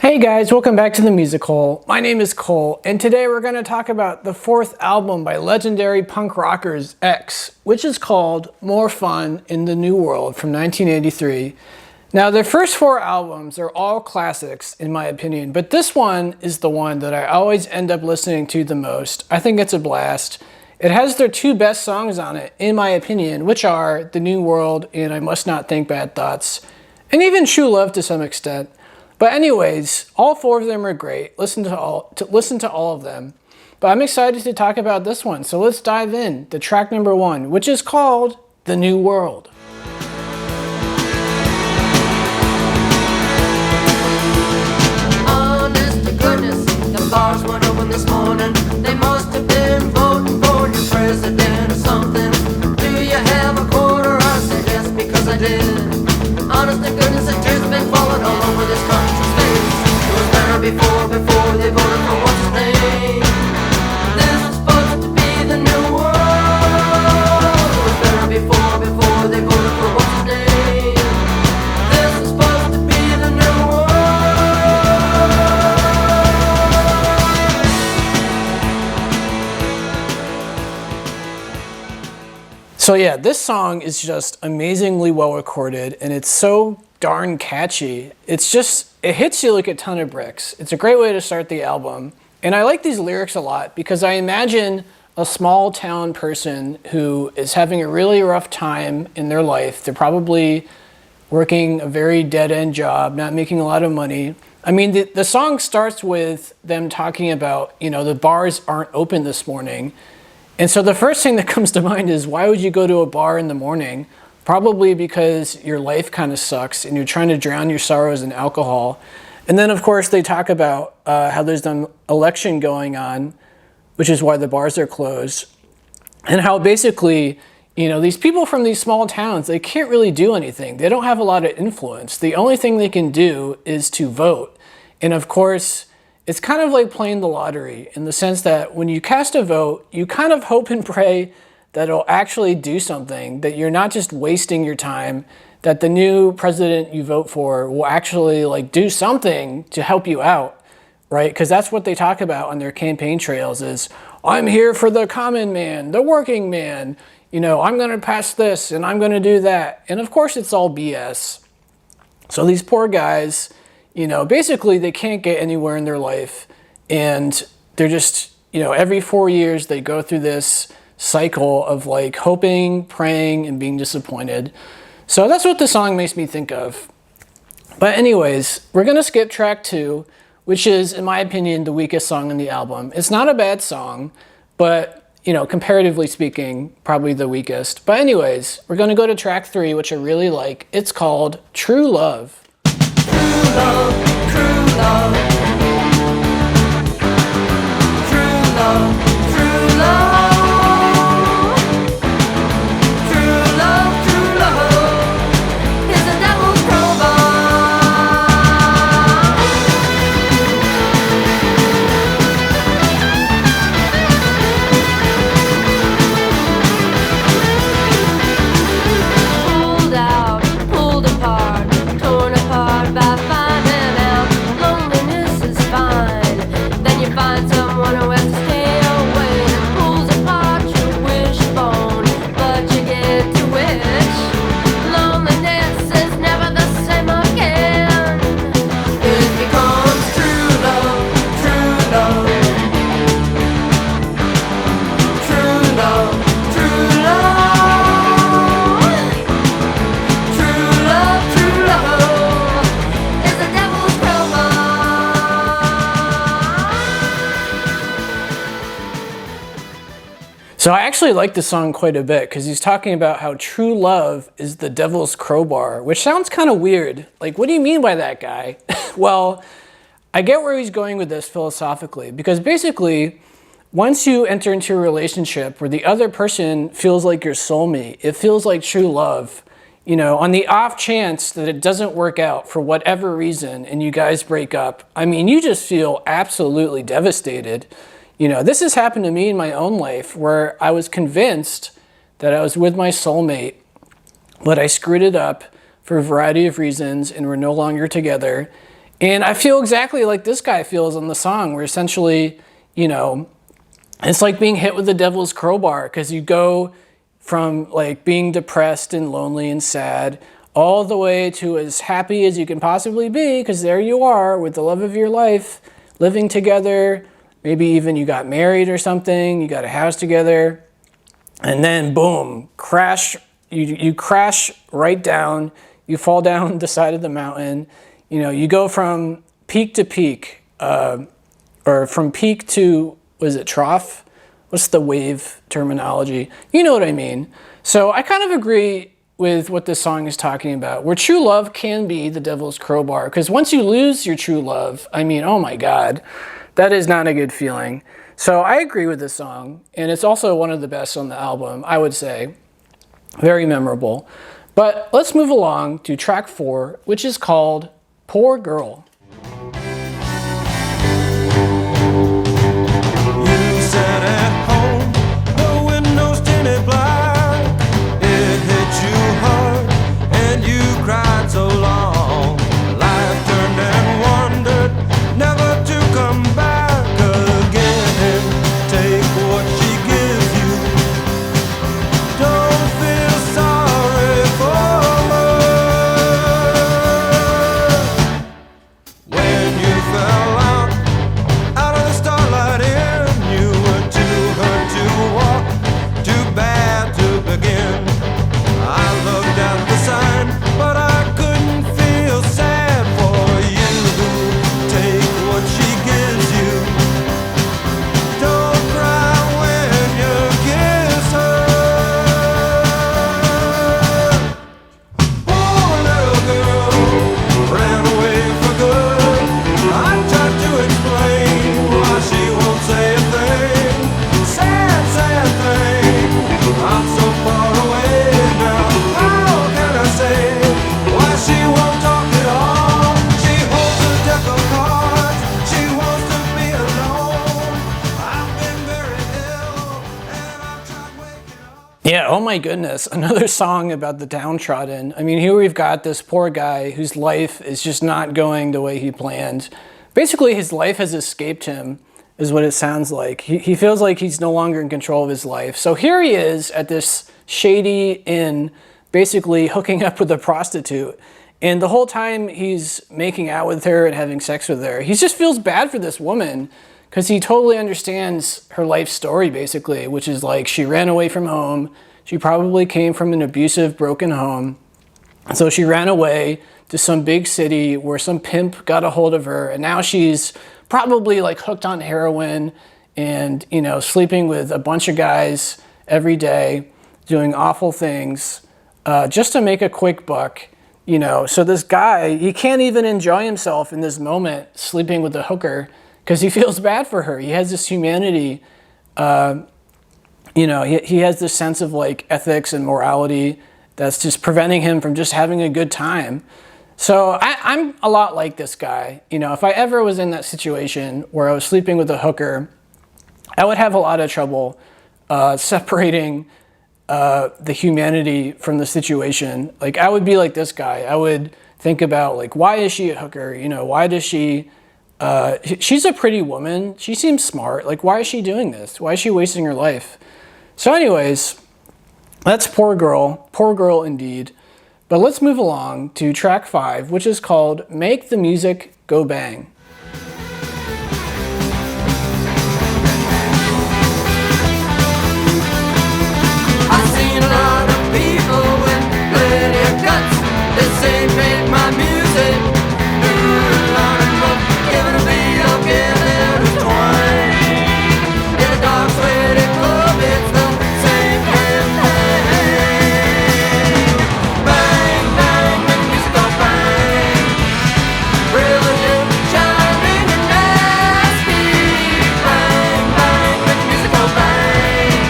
Hey guys, welcome back to The Music Hole. My name is Cole, and today we're going to talk about the fourth album by legendary punk rockers X, which is called More Fun in the New World from 1983. Now, their first four albums are all classics, in my opinion, but this one is the one that I always end up listening to the most. I think it's a blast. It has their two best songs on it, in my opinion, which are The New World and I Must Not Think Bad Thoughts, and even True Love to some extent. But anyways, all four of them are great. Listen to all of them. But I'm excited to talk about this one. So let's dive in to track number one, which is called The New World. Honest to goodness, the bars weren't open this morning. They must have been voting for your president or something. Do you have a quarter? I said yes because I did. Honest to goodness, the tears have been falling all over this country's face. It was better before they voted for what's his name. This is supposed to be the new world. It was better before they voted for what's his name. This is supposed to be the new world. So yeah, this song is just amazingly well recorded, and it's so darn catchy. It hits you like a ton of bricks. It's a great way to start the album. And I like these lyrics a lot because I imagine a small town person who is having a really rough time in their life. They're probably working a very dead-end job, not making a lot of money. I mean, the song starts with them talking about, the bars aren't open this morning. And so the first thing that comes to mind is, why would you go to a bar in the morning? Probably because your life kind of sucks and you're trying to drown your sorrows in alcohol. And then, of course, they talk about how there's an election going on, which is why the bars are closed. And how basically, these people from these small towns, they can't really do anything. They don't have a lot of influence. The only thing they can do is to vote. And of course, it's kind of like playing the lottery in the sense that when you cast a vote, you kind of hope and pray that it'll actually do something, that you're not just wasting your time, that the new president you vote for will actually do something to help you out, right? Because that's what they talk about on their campaign trails is, I'm here for the common man, the working man, I'm going to pass this and I'm going to do that. And of course it's all BS. So these poor guys, basically they can't get anywhere in their life, and they're just, every 4 years they go through this cycle of hoping, praying, and being disappointed. So that's what the song makes me think of. But anyways, we're gonna skip track 2, which is, in my opinion, the weakest song on the album. It's not a bad song, but comparatively speaking, probably the weakest. But anyways, we're gonna go to track 3, which I really like. It's called True Love. True love, true love. True love, true love. So I actually like this song quite a bit because he's talking about how true love is the devil's crowbar, which sounds kind of weird. What do you mean by that, guy? Well, I get where he's going with this philosophically, because basically, once you enter into a relationship where the other person feels like your soulmate, it feels like true love, on the off chance that it doesn't work out for whatever reason and you guys break up, I mean, you just feel absolutely devastated. This has happened to me in my own life where I was convinced that I was with my soulmate, but I screwed it up for a variety of reasons and we're no longer together. And I feel exactly like this guy feels on the song, where essentially, you know, it's like being hit with the devil's crowbar, because you go from like being depressed and lonely and sad all the way to as happy as you can possibly be, because there you are with the love of your life, living together. Maybe even you got married or something, you got a house together, and then boom, crash. You crash right down. You fall down the side of the mountain. You know, you go from peak to peak, or from peak to, was it trough? What's the wave terminology? You know what I mean. So I kind of agree with what this song is talking about, where true love can be the devil's crowbar. Because once you lose your true love, I mean, oh my God, that is not a good feeling. So I agree with this song, and it's also one of the best on the album, I would say. Very memorable. But let's move along to track 4, which is called Poor Girl. You sat at home, the windows tinted black. It hit you hard, and you cried so long. Life turned and wandered, never to come back again. Take what she gives you. Don't feel sorry for her. When you fell out of the starlight in, you were too hurt to walk, too bad to begin. I looked at the sign, but I couldn't feel sad for you. Take what she gives you. Don't cry when you kiss her. Poor little girl ran away for good. I tried to explain why she won't say a thing. Sad, sad thing. I'm so far away now. How can I say why she won't talk at all? She holds a deck of cards. She wants to be alone. I've been very ill, and I've tried waking up. Yeah, oh my goodness, another song about the downtrodden. I mean, here we've got this poor guy whose life is just not going the way he planned. Basically, his life has escaped him, is what it sounds like. He feels like he's no longer in control of his life. So here he is at this shady inn, basically hooking up with a prostitute. And the whole time he's making out with her and having sex with her, he just feels bad for this woman, because he totally understands her life story, basically, which is like she ran away from home. She probably came from an abusive, broken home. So she ran away to some big city where some pimp got a hold of her, and now she's probably like hooked on heroin and, you know, sleeping with a bunch of guys every day, doing awful things, just to make a quick buck, you know. So this guy, he can't even enjoy himself in this moment, sleeping with a hooker, because he feels bad for her. He has this humanity, you know, he has this sense of like ethics and morality that's just preventing him from just having a good time. So I'm a lot like this guy. You know, if I ever was in that situation where I was sleeping with a hooker, I would have a lot of trouble separating the humanity from the situation. Like, I would be like this guy. I would think about, like, why is she a hooker? You know, why does she... she's a pretty woman. She seems smart. Like, why is she doing this? Why is she wasting her life? So anyways, that's Poor Girl. Poor girl indeed. But let's move along to track 5, which is called Make the Music Go Bang. I've seen a lot of people with plenty of guts. They say make my music do a lot of love. Give it a beat, I'll give it a twang. In a dark sweaty club, it's the same campaign. Bang, bang, make music go bang. Brilliant, shining and nasty. Bang, bang, make music go bang.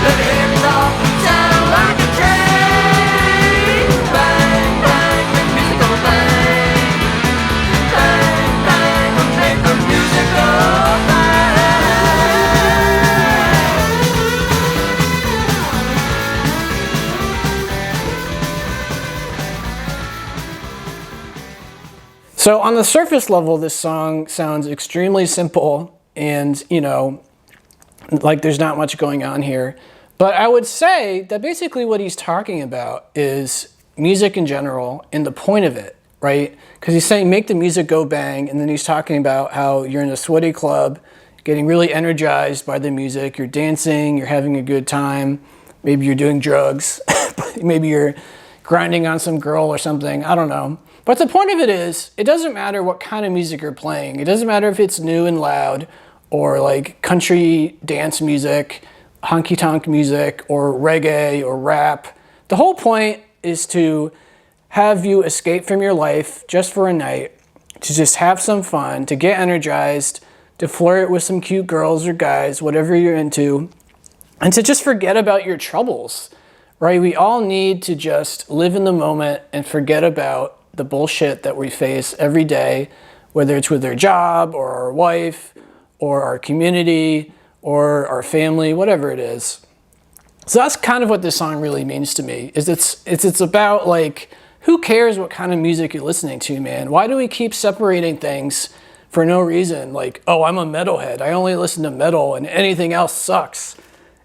Let the hands off, sound like a train. Bang, bang, make music go bang. So on the surface level, this song sounds extremely simple and, like there's not much going on here. But I would say that basically what he's talking about is music in general and the point of it, right? Because he's saying make the music go bang, and then he's talking about how you're in a sweaty club, getting really energized by the music, you're dancing, you're having a good time, maybe you're doing drugs, maybe you're grinding on some girl or something, I don't know. But the point of it is, it doesn't matter what kind of music you're playing. It doesn't matter if it's new and loud, or like country dance music, honky-tonk music, or reggae, or rap. The whole point is to have you escape from your life just for a night, to just have some fun, to get energized, to flirt with some cute girls or guys, whatever you're into, and to just forget about your troubles, right? We all need to just live in the moment and forget about the bullshit that we face every day, whether it's with our job or our wife or our community or our family, whatever it is. So that's kind of what this song really means to me, is it's about like, who cares what kind of music you're listening to, man? Why do we keep separating things for no reason? Like, oh, I'm a metalhead, I only listen to metal and anything else sucks.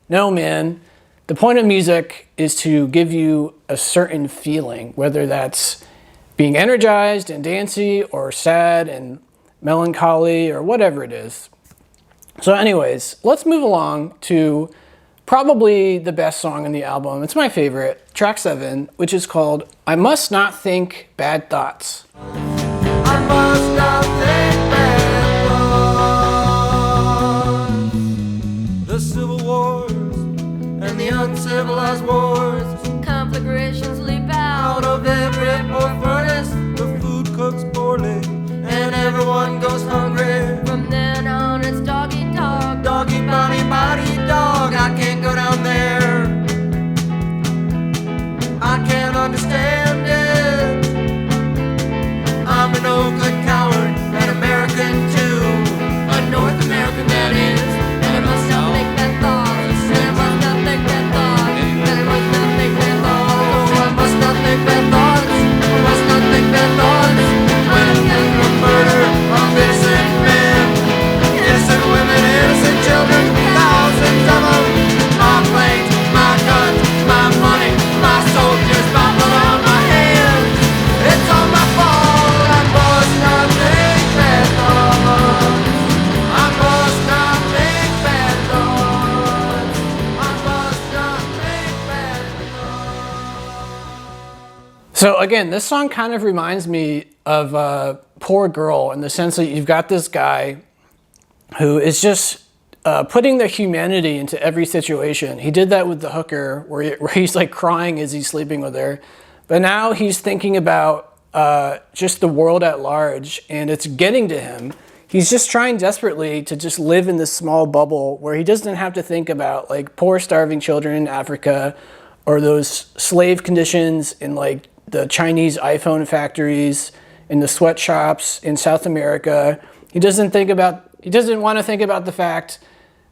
No, man. The point of music is to give you a certain feeling, whether that's being energized and dancey or sad and melancholy or whatever it is. So anyways, let's move along to probably the best song on the album. It's my favorite, track 7, which is called I Must Not Think Bad Thoughts. I must not think bad thoughts. The civil wars And the uncivilized wars, Conflagrations leap out out. of every poor furnace, the food cooks poorly. and everyone goes hungry. From then on, it's doggy dog. Doggy body body dog, I can't go down there. I can't understand it. I'm a no good coward, an American too, a North American that is. And I must not think bad thoughts. And I must not think bad thoughts. And I must not think bad thoughts. Oh, I must not think bad thoughts. I must not think bad thoughts. When the murder of innocent men, innocent women, innocent children, thousands of them. My planes, my guns, my money, my soldiers, my blood on my hands. It's all my fault. I must not think bad thoughts. I must not think bad thoughts. I must not think bad thoughts. So again, this song kind of reminds me of Poor Girl, in the sense that you've got this guy who is just putting the humanity into every situation. He did that with the hooker, where he's like crying as he's sleeping with her. But now he's thinking about just the world at large, and it's getting to him. He's just trying desperately to just live in this small bubble where he doesn't have to think about like poor starving children in Africa, or those slave conditions in like the Chinese iPhone factories, in the sweatshops in South America. He doesn't want to think about the fact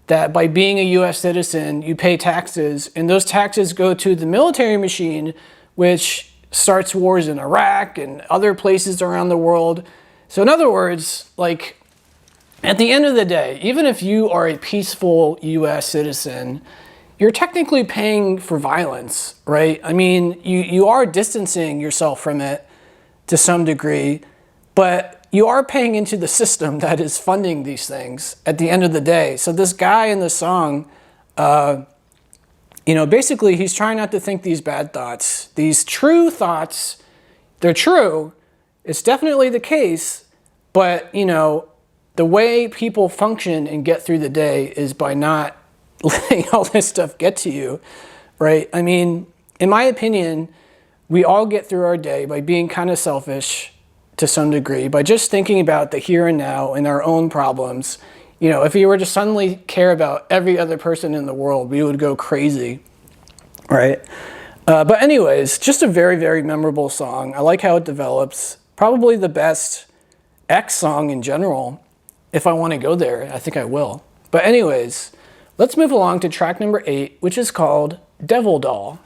that by being a US citizen, you pay taxes, and those taxes go to the military machine, which starts wars in Iraq and other places around the world. So in other words, like, at the end of the day, even if you are a peaceful US citizen, you're technically paying for violence, right? I mean, you are distancing yourself from it to some degree, but you are paying into the system that is funding these things at the end of the day. So this guy in the song, basically he's trying not to think these bad thoughts. These true thoughts, they're true. It's definitely the case, but, the way people function and get through the day is by not letting all this stuff get to you, right? I mean, in my opinion, we all get through our day by being kind of selfish to some degree, by just thinking about the here and now and our own problems. If we were to suddenly care about every other person in the world, we would go crazy, right? But anyways, just a very, very memorable song. I like how it develops. Probably the best X song in general. If I want to go there, I think I will. But anyways, let's move along to track number 8, which is called Devil Doll.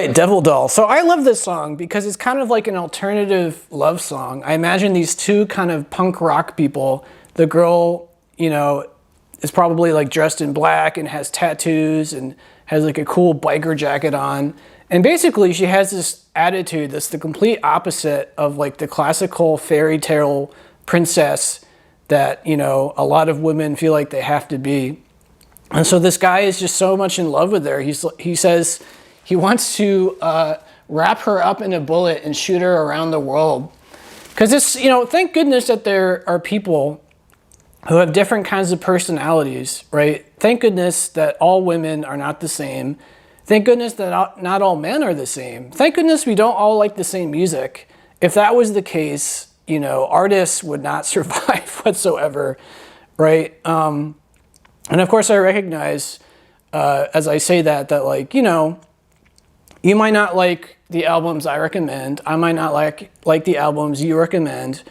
Right, Devil Doll. So I love this song because it's kind of like an alternative love song. I imagine these two kind of punk rock people. The girl, is probably like dressed in black and has tattoos and has like a cool biker jacket on. And basically she has this attitude that's the complete opposite of like the classical fairy tale princess that, a lot of women feel like they have to be. And so this guy is just so much in love with her. He says he wants to wrap her up in a bullet and shoot her around the world. Because it's, thank goodness that there are people who have different kinds of personalities, right? Thank goodness that all women are not the same. Thank goodness that not all men are the same. Thank goodness we don't all like the same music. If that was the case, artists would not survive whatsoever, right? And of course I recognize, as I say that like, you might not like the albums I recommend. I might not like the albums you recommend,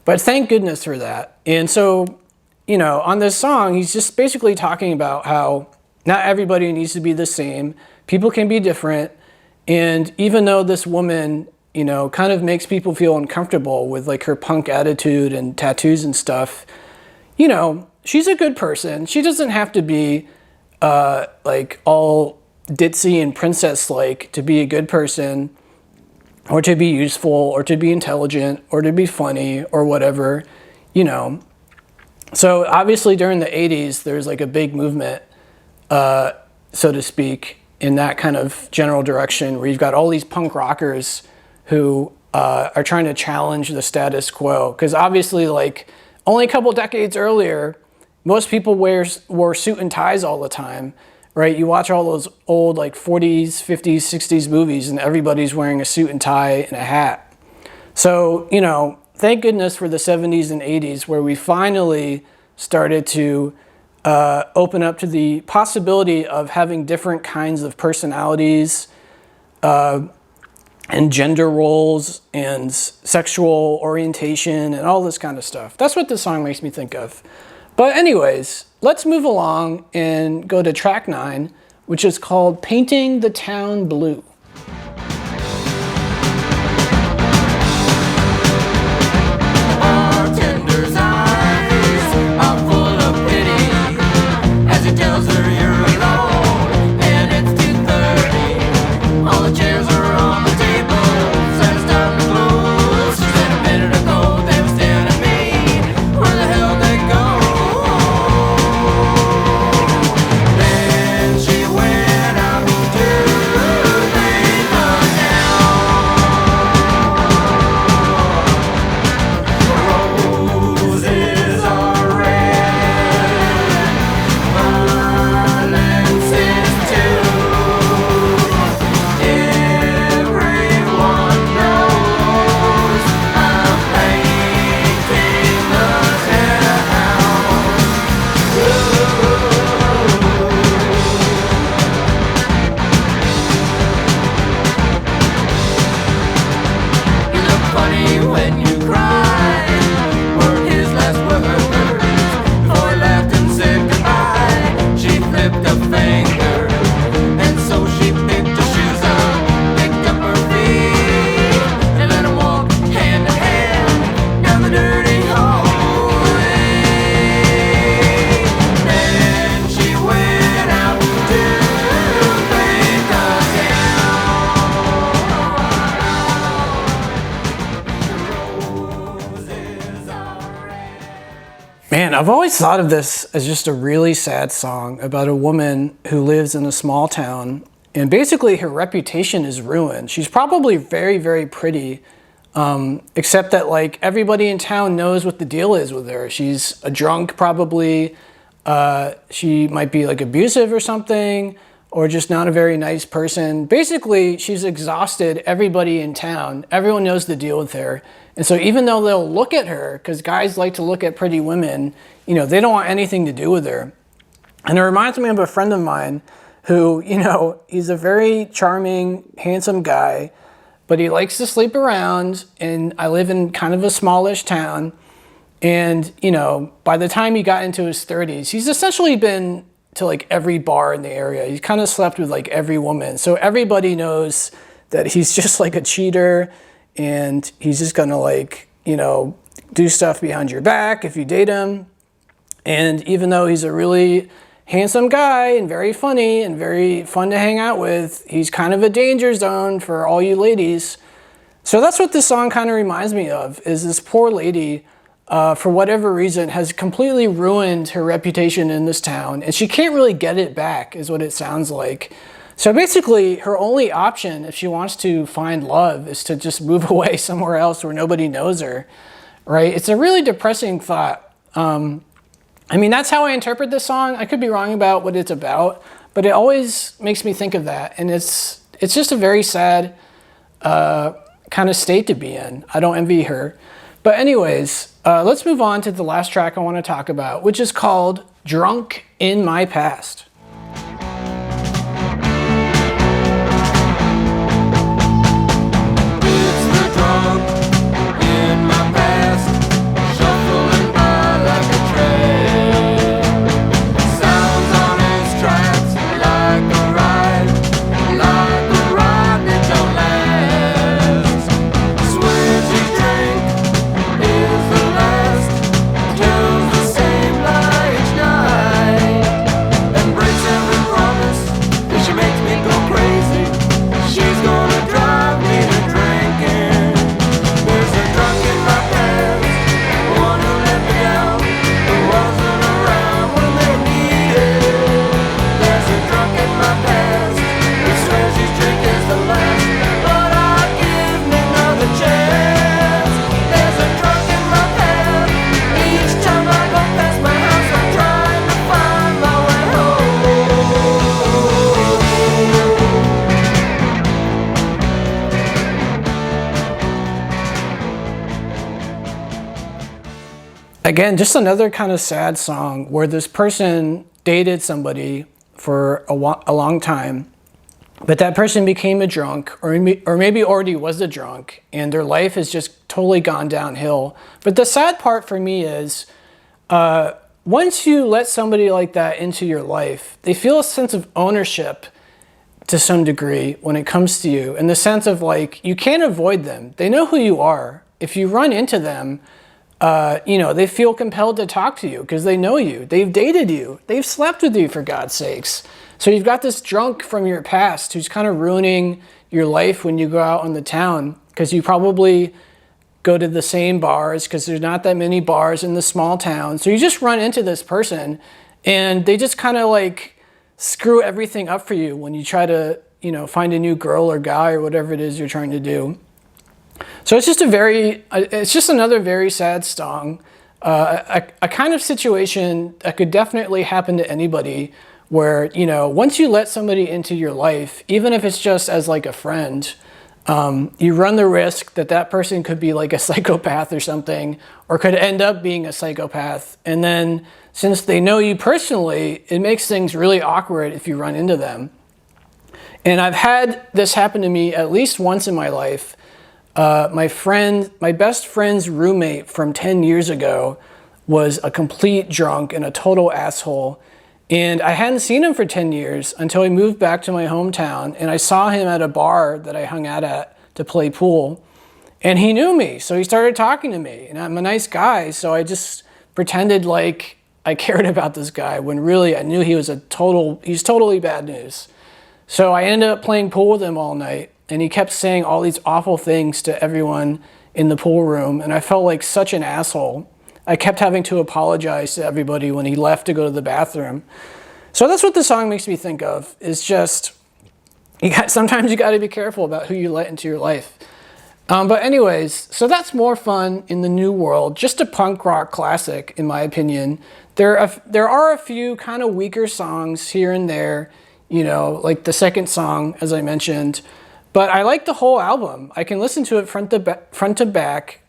but thank goodness for that. And so, on this song, he's just basically talking about how not everybody needs to be the same. People can be different. And even though this woman, kind of makes people feel uncomfortable with like her punk attitude and tattoos and stuff, she's a good person. She doesn't have to be like all ditzy and princess-like to be a good person, or to be useful, or to be intelligent, or to be funny, or whatever, So obviously during the 80s, there's like a big movement, so to speak, in that kind of general direction, where you've got all these punk rockers who are trying to challenge the status quo. Because obviously, like, only a couple decades earlier, most people wore suit and ties all the time, right? You watch all those old like 40s, 50s, 60s movies and everybody's wearing a suit and tie and a hat. So, thank goodness for the 70s and 80s where we finally started to open up to the possibility of having different kinds of personalities and gender roles and sexual orientation and all this kind of stuff. That's what this song makes me think of. But anyways, let's move along and go to track 9, which is called Painting the Town Blue. Bartender's eyes are full of pity as he tells her you're alone and it's 2:30. All the chairs are on the table, said it's time to close. She said a minute ago they were staring at me. Where the hell they go? Then she went out to paint the town. Roses are red, violence is too. Everyone knows I'm painting the You look funny when you cry, were his last words. Before he laughed and said goodbye, she flipped a finger, and so she picked her shoes up, picked up her feet, and let him walk hand in hand down the dirty hallway. Then she went out to paint the Roses are red. Man, I've always thought of this as just a really sad song about a woman who lives in a small town and basically her reputation is ruined. She's probably very, very pretty, except that like everybody in town knows what the deal is with her. She's a drunk probably, she might be like abusive or something, or just not a very nice person. Basically, she's exhausted everybody in town. Everyone knows the deal with her. And so even though they'll look at her, because guys like to look at pretty women, they don't want anything to do with her. And it reminds me of a friend of mine who, he's a very charming, handsome guy, but he likes to sleep around, and I live in kind of a smallish town. And, by the time he got into his 30s, he's essentially been to like every bar in the area. He's kind of slept with like every woman. So everybody knows that he's just like a cheater, and he's just gonna like, you know, do stuff behind your back if you date him. And even though he's a really handsome guy and very funny and very fun to hang out with, he's kind of a danger zone for all you ladies. So that's what this song kind of reminds me of, is this poor lady, for whatever reason, has completely ruined her reputation in this town, and she can't really get it back, is what it sounds like. So basically, her only option, if she wants to find love, is to just move away somewhere else where nobody knows her, right? It's a really depressing thought. I mean, that's how I interpret this song. I could be wrong about what it's about, but it always makes me think of that. And it's just a very sad kind of state to be in. I don't envy her. But anyways, let's move on to the last track I want to talk about, which is called Drunk in My Past. It's the drunk in my past, shuffling by like a train. Sounds on his tracks like a ride that don't last. Swears his drink is the last, tells the same lie each night, and breaks every promise that she makes me go crazy. She's gonna drive me to drinking. There's a drunk in my past, one who let me down, who wasn't around when they needed. There's a drunk in my past, who swears his drink is the last, but I'll give me another chance. There's a drunk in my past, each time I go past my house, I'm trying to find my way home. Again, just another kind of sad song where this person dated somebody for a long time, but that person became a drunk, or maybe already was a drunk, and their life has just totally gone downhill. But the sad part for me is, once you let somebody like that into your life, they feel a sense of ownership to some degree when it comes to you, in the sense of like, you can't avoid them. They know who you are. If you run into them, you know, they feel compelled to talk to you because they know you. They've dated you. They've slept with you, for God's sakes. So you've got this drunk from your past who's kind of ruining your life when you go out in the town, because you probably go to the same bars because there's not that many bars in the small town. So you just run into this person and they just kind of like screw everything up for you when you try to, you know, find a new girl or guy or whatever it is you're trying to do. So it's just another very sad song, a kind of situation that could definitely happen to anybody, where, you know, once you let somebody into your life, even if it's just as like a friend, you run the risk that that person could be like a psychopath or something, or could end up being a psychopath. And then since they know you personally, it makes things really awkward if you run into them. And I've had this happen to me at least once in my life. My best friend's roommate from 10 years ago was a complete drunk and a total asshole. And I hadn't seen him for 10 years until he moved back to my hometown, and I saw him at a bar that I hung out at to play pool. And he knew me, so he started talking to me. And I'm a nice guy, so I just pretended like I cared about this guy, when really I knew he's totally bad news. So I ended up playing pool with him all night, and he kept saying all these awful things to everyone in the pool room, and I felt like such an asshole. I kept having to apologize to everybody when he left to go to the bathroom. So that's what the song makes me think of, is just, sometimes you got to be careful about who you let into your life. But anyways, so that's More Fun in the New World, just a punk rock classic in my opinion. There are a few kind of weaker songs here and there, you know, like the second song, as I mentioned. But I like the whole album. I can listen to it front to back.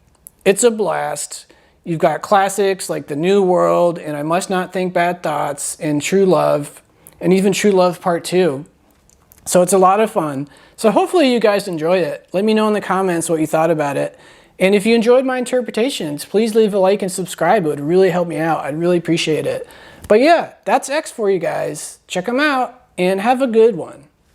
It's a blast. You've got classics like The New World and I Must Not Think Bad Thoughts and True Love, and even True Love Part 2. So it's a lot of fun. So hopefully you guys enjoyed it. Let me know in the comments what you thought about it. And if you enjoyed my interpretations, please leave a like and subscribe. It would really help me out. I'd really appreciate it. But yeah, that's X for you guys. Check them out and have a good one.